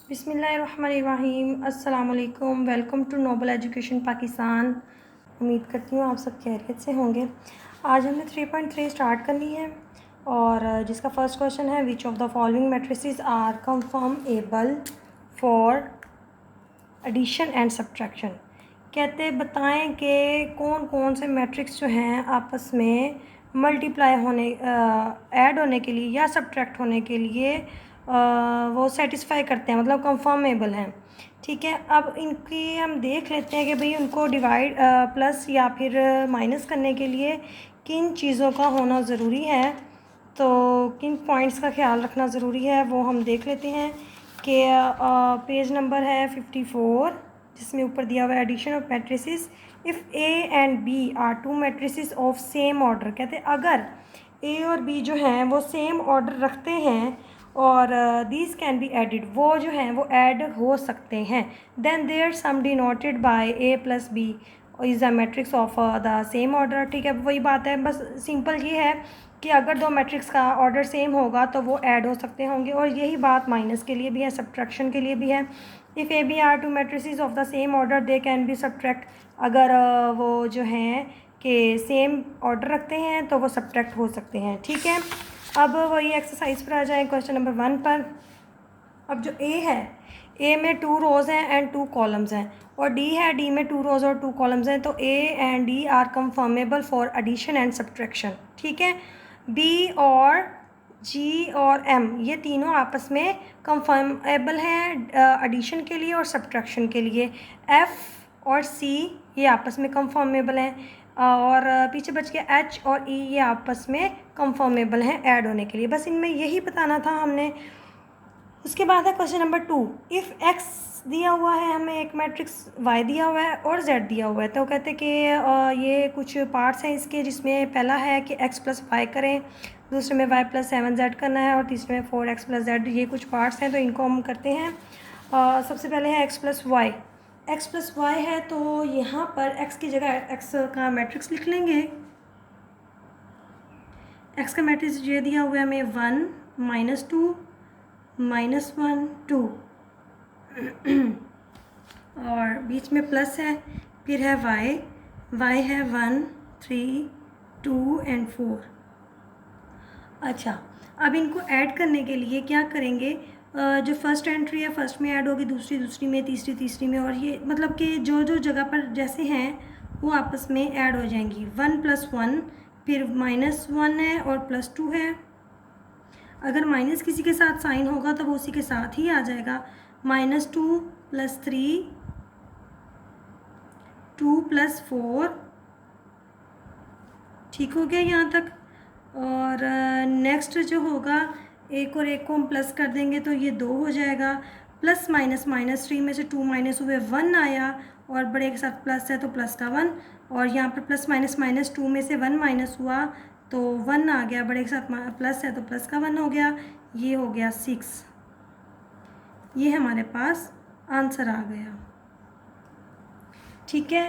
बिस्मिल्लाहिर्रहमानिर्रहीम। अस्सलाम वालेकुम। Welcome to Noble Education Pakistan. उम्मीद करती हूँ आप सब खैरियत से होंगे। आज हमने 3.3 स्टार्ट करनी है और जिसका फर्स्ट क्वेश्चन है which of the following matrices are conformable for addition and subtraction. कहते बताएं कि कौन कौन से मैट्रिक्स जो हैं आपस में मल्टीप्लाई होने ऐड होने के लिए या सब्ट्रैक्ट होने के लिए वो सेटिस्फाई करते हैं, मतलब कंफर्मेबल हैं। ठीक है, अब इनकी हम देख लेते हैं कि भाई उनको डिवाइड प्लस या फिर माइनस करने के लिए किन चीज़ों का होना ज़रूरी है, तो किन पॉइंट्स का ख्याल रखना ज़रूरी है वो हम देख लेते हैं कि पेज नंबर है 54, जिसमें ऊपर दिया हुआ है addition of matrices if A and B are two matrices of same order. कहते हैं अगर ए और बी जो हैं वो सेम ऑर्डर रखते हैं और दीज कैन बी एडिड, वो जो हैं वो ऐड हो सकते हैं। Then their sum denoted by A plus B is a matrix of the same order. ठीक है, वही बात है, बस सिंपल ये है कि अगर दो मैट्रिक्स का ऑर्डर सेम होगा तो वो ऐड हो सकते होंगे, और यही बात माइनस के लिए भी है, सब्ट्रैक्शन के लिए भी है। If A B are two matrices of the same order they can be subtract. अगर वो जो हैं कि सेम ऑर्डर रखते हैं तो वो सब्ट्रैक्ट हो सकते हैं। ठीक है, अब वही एक्सरसाइज पर आ जाए क्वेश्चन नंबर 1 पर। अब जो ए है, ए में 2 रोज़ हैं एंड 2 कॉलम्स हैं, और डी है, डी में 2 रोज़ और 2 कॉलम्स हैं, तो A and D are conformable for addition and subtraction. ठीक है, बी और जी और एम ये तीनों आपस में कंफर्मेबल हैं एडिशन के लिए और सब्ट्रैक्शन के लिए। एफ़ और सी ये आपस में कंफर्मेबल हैं, और पीछे बच गया एच और ई ये आपस में कंफर्मेबल हैं ऐड होने के लिए। बस इनमें यही बताना था हमने। उसके बाद है क्वेश्चन नंबर 2। इफ़ एक्स दिया हुआ है, हमें एक मैट्रिक्स वाई दिया हुआ है और जेड दिया हुआ है, तो कहते हैं कि ये कुछ पार्ट्स हैं इसके, जिसमें पहला है कि एक्स प्लस वाई करें, दूसरे में वाई प्लस 7z करना है, और तीसरे में 4x प्लस जेड। ये कुछ पार्ट्स हैं तो इनको हम करते हैं। सबसे पहले है x plus y. X plus y है तो यहाँ पर एक्स की जगह एक्स का मैट्रिक्स लिख लेंगे। एक्स का मैट्रिक्स ये दिया हुआ है हमें 1 -2 -1 2 और बीच में प्लस है, फिर है वाई, वाई है 1 3 2 एंड 4। अच्छा, अब इनको ऐड करने के लिए क्या करेंगे, जो फर्स्ट एंट्री है फर्स्ट में ऐड होगी, दूसरी दूसरी में, तीसरी तीसरी में, और ये मतलब कि जो जो जगह पर जैसे हैं वो आपस में ऐड हो जाएंगी। 1 + 1, फिर -1 है और +2 है। अगर माइनस किसी के साथ साइन होगा तो वो उसी के साथ ही आ जाएगा। -2 + 3 2 + 4। ठीक हो गया यहाँ तक। और नेक्स्ट जो होगा, एक और एक को हम प्लस कर देंगे तो ये 2 हो जाएगा। प्लस माइनस -3 में से 2 माइनस हुए 1 आया, और बड़े के साथ प्लस है तो प्लस का 1, और यहाँ पर प्लस माइनस -2 में से 1 माइनस हुआ तो 1 आ गया, बड़े के साथ प्लस है तो प्लस का 1 हो गया। ये हो गया 6। ये हमारे पास आंसर आ गया। ठीक है,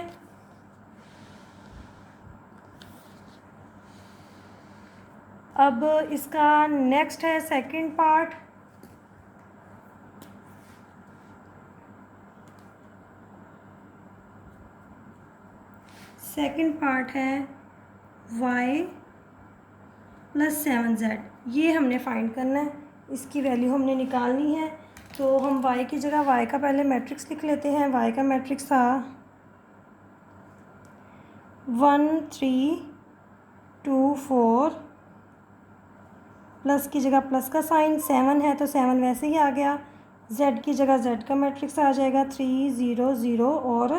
अब इसका नेक्स्ट है सेकंड पार्ट। सेकंड पार्ट है y + 7z। ये हमने फाइंड करना है, इसकी वैल्यू हमने निकालनी है। तो हम y की जगह y का पहले मैट्रिक्स लिख लेते हैं। y का मैट्रिक्स था 1 3 2 4, प्लस की जगह प्लस का साइन, 7 है तो 7 वैसे ही आ गया। z की जगह z का मैट्रिक्स आ जाएगा 3 0 0 और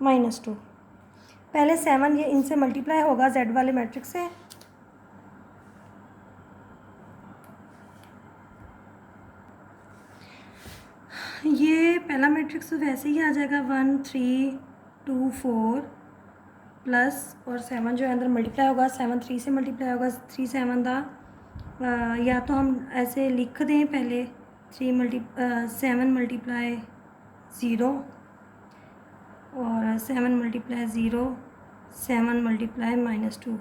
-2। पहले 7 ये इनसे मल्टीप्लाई होगा z वाले मैट्रिक्स से, ये पहला मैट्रिक्स तो वैसे ही आ जाएगा 1 3 2 4 प्लस, और 7 जो है अंदर मल्टीप्लाई होगा, 7 3 से मल्टीप्लाई होगा, 3 7 था। या तो हम ऐसे लिख दें पहले 7 मल्टीप्लाई 0 और 7 मल्टीप्लाई 0 7 मल्टीप्लाई -2।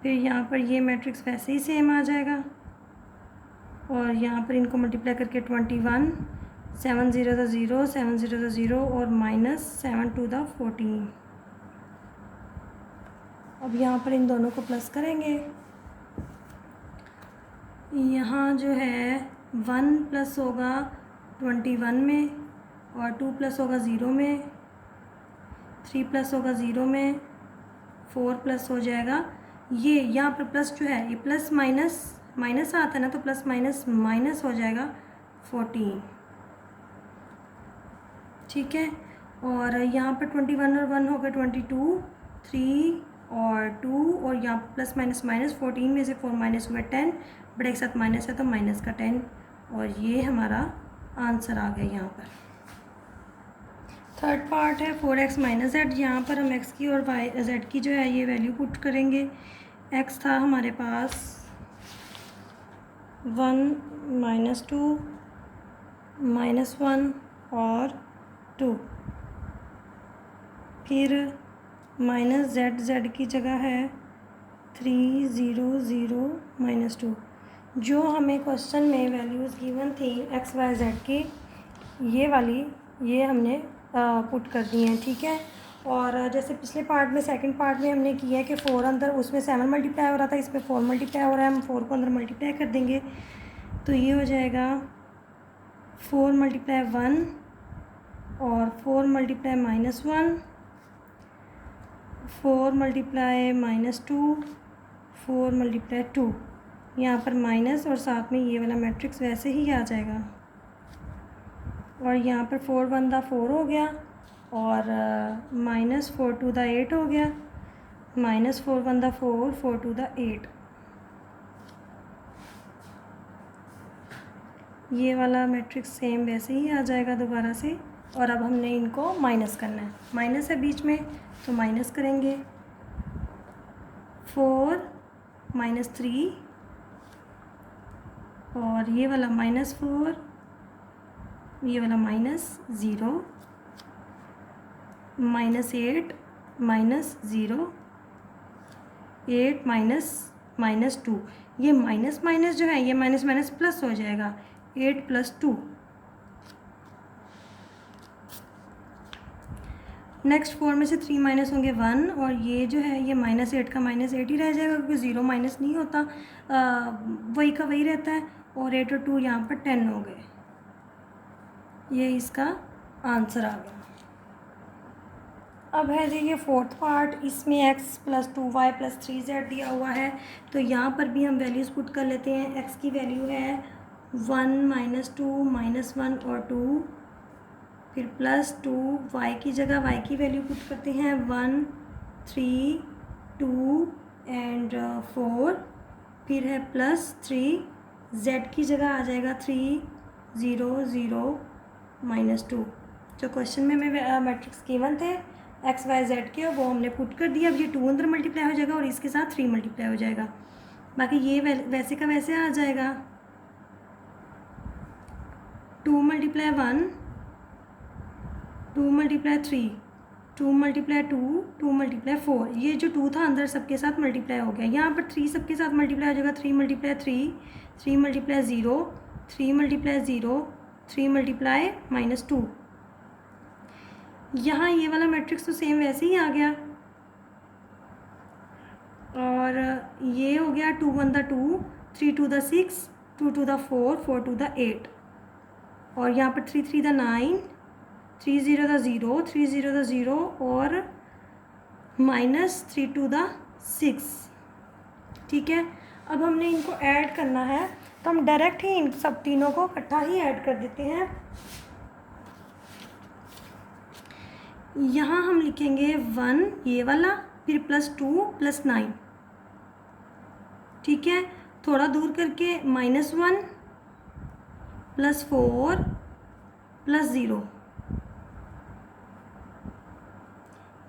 फिर यहाँ पर ये मैट्रिक्स वैसे ही सेम आ जाएगा। और यहाँ पर इनको मल्टीप्लाई करके 21, 7 0 द 0, 7 0 द 0 और -7 2 द 14। अब यहाँ पर इन दोनों को प्लस करेंगे। यहाँ जो है 1 प्लस होगा 21 में और 2 प्लस होगा 0 में, 3 प्लस होगा 0 में, 4 प्लस हो जाएगा। ये यहाँ पर प्लस जो है ये प्लस माइनस माइनस आता है ना, तो प्लस माइनस माइनस हो जाएगा 14। ठीक है, और यहाँ पर 21 और 1 होगा 22, 3 और 2 और यहाँ पर प्लस माइनस माइनस 14 में से 4 माइनस हुआ 10, बट एक साथ माइनस है तो माइनस का 10, और ये हमारा आंसर आ गया यहाँ पर। थर्ड पार्ट है 4x माइनस जेड। यहाँ पर हम x की और y z की जो है ये वैल्यू पुट करेंगे। x था हमारे पास 1 -2 -1 और 2, फिर माइनस z की जगह है 3 0 0 -2। जो हमें क्वेश्चन में वैल्यूज़ गिवन थी x y z की, ये वाली ये हमने पुट कर दी हैं। ठीक है, और जैसे पिछले पार्ट में सेकंड पार्ट में हमने किया है कि 4 अंदर उसमें 7 मल्टीप्लाई हो रहा था, इसमें 4 मल्टीप्लाई हो रहा है, हम 4 को अंदर मल्टीप्लाई कर देंगे तो ये हो जाएगा 4 मल्टीप्लाई 1 और 4 मल्टीप्लाई -1, 4 मल्टीप्लाई -2, 4 मल्टीप्लाई 2। यहाँ पर माइनस और साथ में ये वाला मैट्रिक्स वैसे ही आ जाएगा, और यहाँ पर 4 1 दा 4 हो गया और -4 2 दा 8 हो गया, -4 1 दा 4, 4 2 दा 8। ये वाला मैट्रिक्स सेम वैसे ही आ जाएगा दोबारा से, और अब हमने इनको माइनस करना है। माइनस है बीच में तो माइनस करेंगे। 4 -3 और ये वाला -4, ये वाला -0, -8 -0, 8 -2। ये माइनस माइनस जो है ये माइनस माइनस प्लस हो जाएगा, 8 + 2। नेक्स्ट 4 में से 3 माइनस होंगे 1, और ये जो है ये -8 का -8 ही रह जाएगा क्योंकि 0 माइनस नहीं होता, वही का वही रहता है, और 8 और 2 यहाँ पर 10 हो गए। ये इसका आंसर आ गया। अब है जी ये फोर्थ पार्ट, इसमें x + 2y + 3z दिया हुआ है, तो यहाँ पर भी हम वैल्यूज़ पुट कर लेते हैं। x की वैल्यू है 1 -2 -1 और 2, फिर +2, y की जगह y की वैल्यू पुट करते हैं 1 3 2 एंड 4, फिर है +3, z की जगह आ जाएगा 3 0 0 -2। जो क्वेश्चन में हमें मैट्रिक्स गिवन थे x y z के, वो हमने पुट कर दिया। अब ये 2 अंदर मल्टीप्लाई हो जाएगा और इसके साथ 3 मल्टीप्लाई हो जाएगा, बाकी ये वैसे का वैसे आ जाएगा। 2 × 1, 2 × 3, 2 × 2, 2 × 4। ये जो 2 था अंदर सबके साथ मल्टीप्लाई हो गया। यहाँ पर 3 सबके साथ मल्टीप्लाई हो जाएगा, 3 × 3, 3 × 0, 3 × 0, 3 × -2। यहाँ ये वाला मैट्रिक्स तो सेम वैसे ही आ गया, और ये हो गया 2 1 दा 2, 3 2 दा 6, 2 2 दा 4, 4 2 दा 8, और यहाँ पर 3 3 दा 9, 3 0 दा 0, 3 0 दा 0 और -3 2 दा 6। ठीक है, अब हमने इनको ऐड करना है, तो हम डायरेक्ट ही इन सब तीनों को इकट्ठा ही ऐड कर देते हैं। यहाँ हम लिखेंगे 1 ये वाला, फिर +2 + 9। ठीक है, थोड़ा दूर करके -1 +4 +0,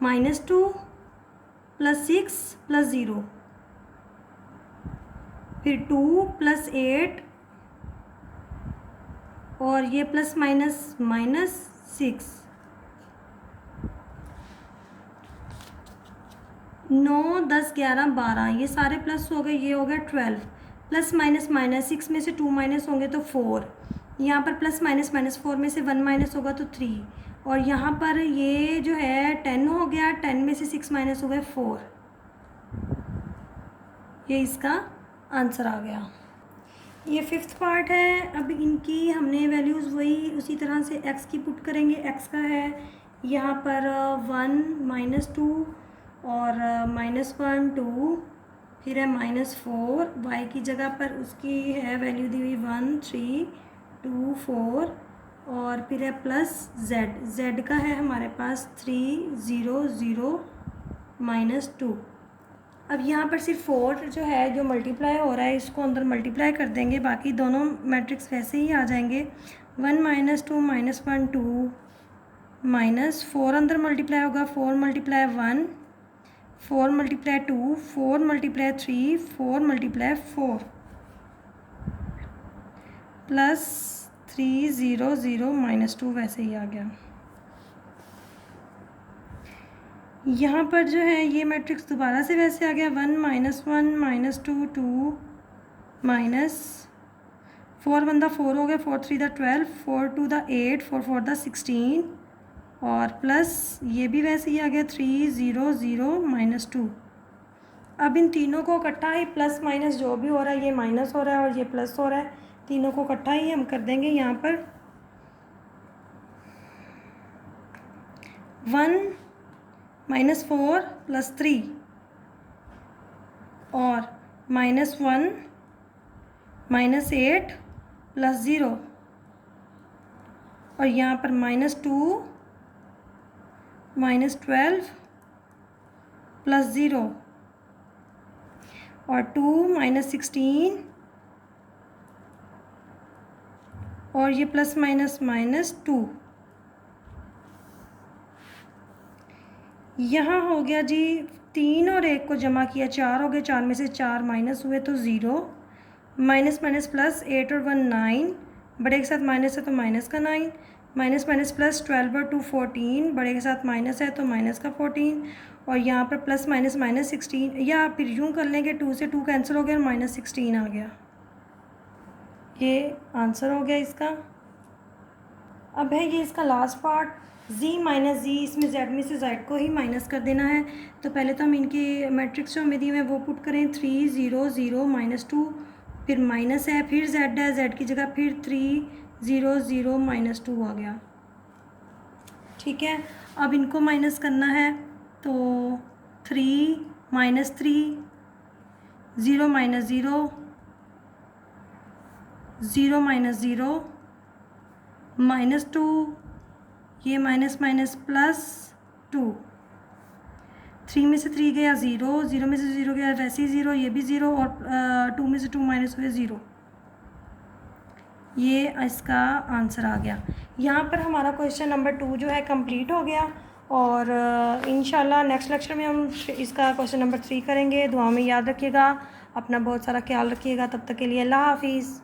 -2 +6 +0, फिर 2 + 8 और ये ±6। 9 10 11 12 ये सारे प्लस हो गए, ये हो गया 12। प्लस माइनस माइनस, 6 में से 2 माइनस होंगे तो 4, यहाँ पर प्लस माइनस माइनस 4 में से 1 माइनस होगा तो 3, और यहाँ पर ये जो है 10 हो गया, 10 में से 6 माइनस हो गए 4, ये इसका आंसर आ गया। ये 5th पार्ट है। अब इनकी हमने वैल्यूज़ वही उसी तरह से x की पुट करेंगे। x का है यहाँ पर 1 -2 और -1 2, फिर है -4, y की जगह पर उसकी है वैल्यू दी हुई 1 3 2 4, और फिर है प्लस z का है हमारे पास 3 0 0 -2। अब यहाँ पर सिर्फ 4 जो है जो मल्टीप्लाई हो रहा है इसको अंदर मल्टीप्लाई कर देंगे, बाकी दोनों मैट्रिक्स वैसे ही आ जाएंगे। 1 -2 -1 2 -4 अंदर मल्टीप्लाई होगा, 4 × 1 4 × 2 4 × 3 4 × 4 प्लस 3 0 0 -2 वैसे ही आ गया। यहाँ पर जो है ये मैट्रिक्स दोबारा से वैसे आ गया, 1 -1 -2 2 -4 1 4 हो गया, 4 3 12 4 2 8 4 4 16, और प्लस ये भी वैसे ही आ गया 3 0 0 -2। अब इन तीनों को इकट्ठा ही प्लस माइनस जो भी हो रहा है, ये माइनस हो रहा है और ये प्लस हो रहा है, तीनों को इकट्ठा ही हम कर देंगे। यहाँ पर 1 -4 + 3 और -1 -8 + 0, और यहाँ पर -2 -12 + 0, और 2 -16, और ये प्लस माइनस -2। यहाँ हो गया जी 3 और 1 को जमा किया 4 हो गए, 4 में से 4 माइनस हुए तो 0, माइनस माइनस प्लस 8 और 1 9, बड़े के साथ माइनस है तो माइनस का 9, माइनस माइनस प्लस 12 और 2 14, बड़े के साथ माइनस है तो माइनस का 14, और यहाँ पर प्लस माइनस -16, या फिर यूँ कर लेंगे 2 से 2 कैंसिल हो गया और -16 आ गया। ये आंसर हो गया इसका। अब है ये इसका लास्ट पार्ट, z - z, इसमें z में से z को ही माइनस कर देना है। तो पहले तो हम इनके मैट्रिक्स जो हमें दिए हैं वो पुट करें, 3 0 0 -2, फिर माइनस है, फिर z है, z की जगह फिर 3 0 0 -2 आ गया। ठीक है, अब इनको माइनस करना है तो 3 -3 0 -0 0 -0 -2, ये माइनस माइनस प्लस 2, 3 में से 3 गया 0, 0 में से 0 गया वैसे ही 0, ये भी 0, और 2 में से 2 माइनस हुए 0। ये इसका आंसर आ गया। यहाँ पर हमारा क्वेश्चन नंबर 2 जो है कंप्लीट हो गया, और इंशाल्लाह नेक्स्ट लेक्चर में हम इसका क्वेश्चन नंबर 3 करेंगे। दुआ में याद रखिएगा, अपना बहुत सारा ख्याल रखिएगा। तब तक के लिए अल्लाह हाफिज़।